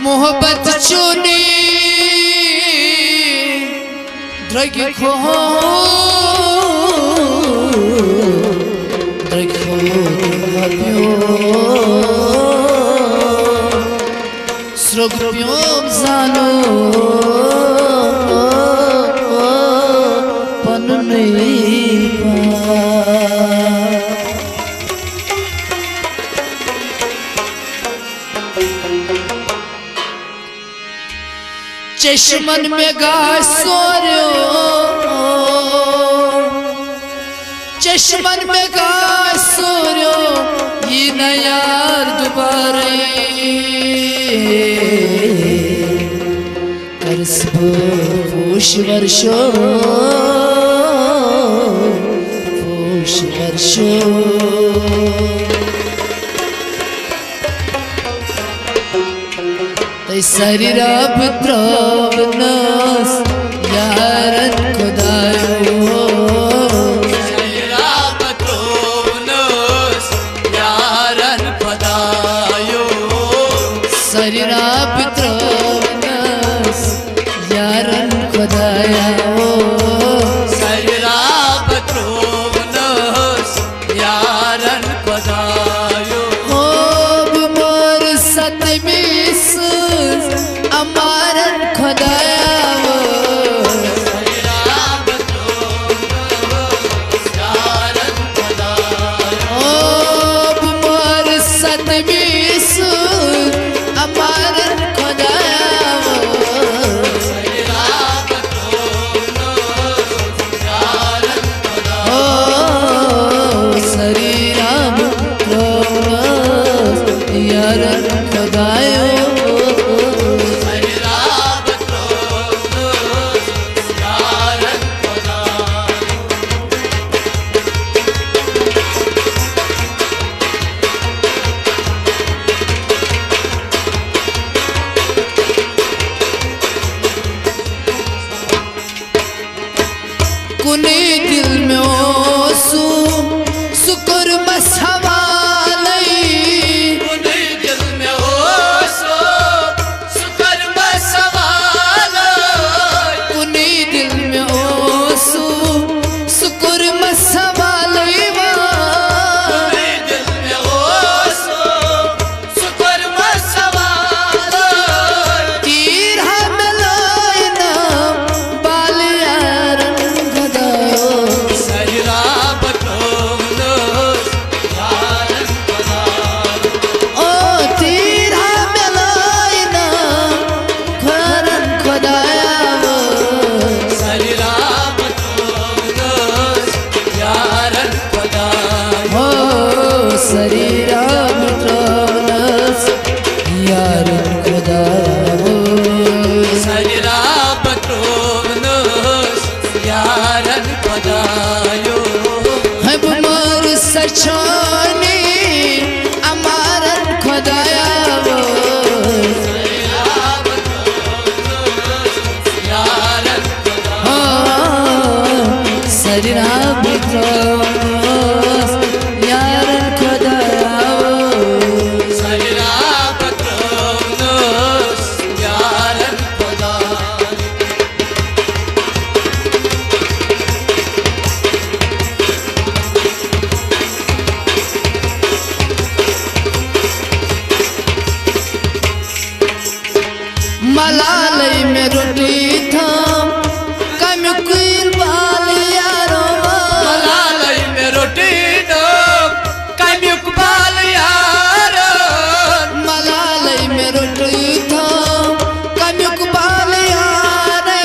मोहब्बत चुनी द्रगी खो स्रोग प्योम जानो पन नहीं पा चश्मन में गाय सोर्यो चश्मन में गाय सोर्यो ये न यार दोबारा करसबो फूश वर्षो शरीरा पुत्रवनस यारन खुदायो शरीरा पुत्रवनस यारन खुदायो शरीरा पुत्रवनस यारन खुदायो शरीरा पुत्रवनस यारन खुदायो हो मोर सतमीस अमारन खुदाया ओ मोर सतमीस अमारन खुदाया ओ शरीराम यारन खुदाया कुने दिल में ओसू सुकुर मसवालई कुने दिल में ओसू सुकुर मसवालई कुने दिल में ओसू सुकुर मसवालई कुने दिल में ओसू सुकुर मसवालई तीर हमलाई ना बाल यारन खुदायो शरीरा पुत्रवनस यारन खुदायो ओ तीर हमलाई ना खरन खुदायो शरीरा पुत्रवनस यारन खुदायो हो शरीरा पुत्रवनस यारन खुदायो शरीरा पुत्रवनस यारन खुदायो है बुमार सचानी अमारन खुदाया शरीरा पुत्रवनस यारन खुदायो शरीरा पुत्रवनस यारन खुदाया शरीरा पुत्रवनस यारन खुदायो मलालय में रोटी थाम कम कुल बाल यारो मलालय में रोटी दो कमियुक बाल यारो मलालय में रोटी थाम कम बाल यारे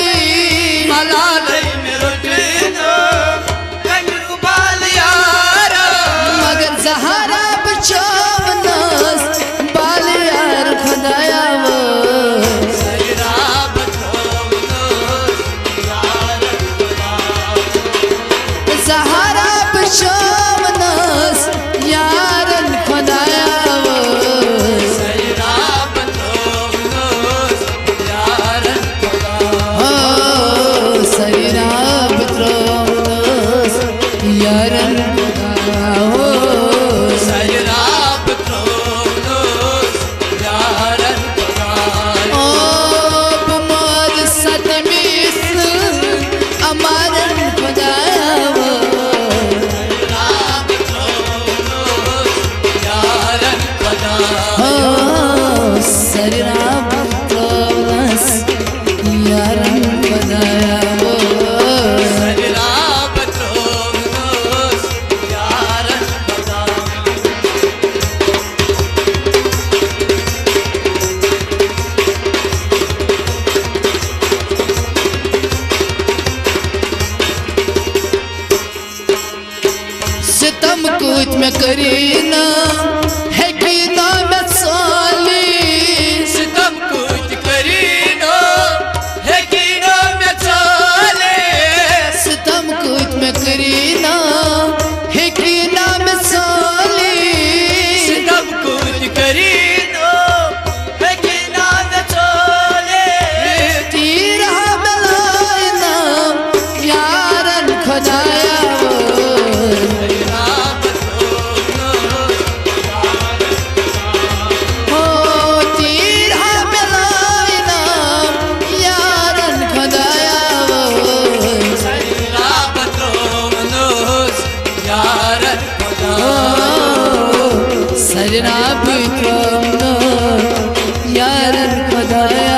मलालय में रोटी दो कमियुक बाल यारो मगर जहरा बचावनस बाल यार खुदाया शरीरा पुत्रवनस करीना है कि ना मैं साली सितम कुछ करीना है कि ना मैं साले सितम कुछ में करीना है कि ना मैं साली सितम कुछ करीना है कि ना मैं साले तीर हमलाइना यारन खुदाया हो तीर हमलाइना यारन खुदाया सजना पित्रमनो यारन खुदाया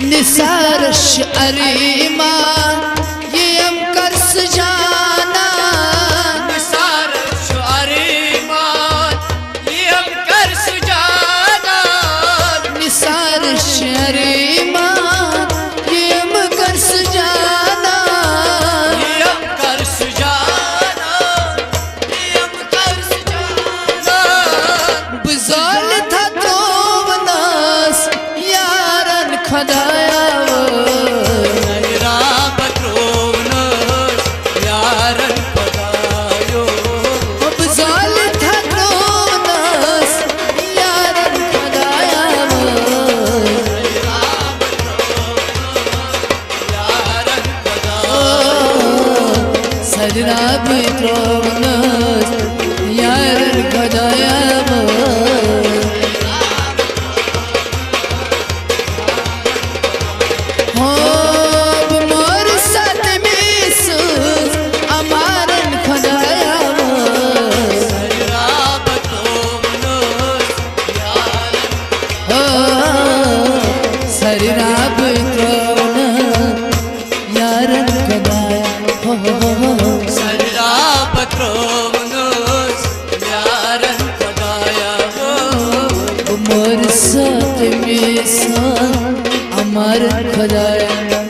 निसारश अरीमा ये हम कर सजाना निसारश अरीमा ये हम कर सजाना निसारश अरीमा ये हम कर सजाना ये हम कर सजाना ये हम कर सजाना बुज़ाल था तो बनास यारन खुदाया सजना पित्रमनस यारन खुदाया हो मोर साथ में सुस अमारन खुदाया हो सजना पित्रमनस यारन खुदाया मोर साथ में सा अमर खुदाया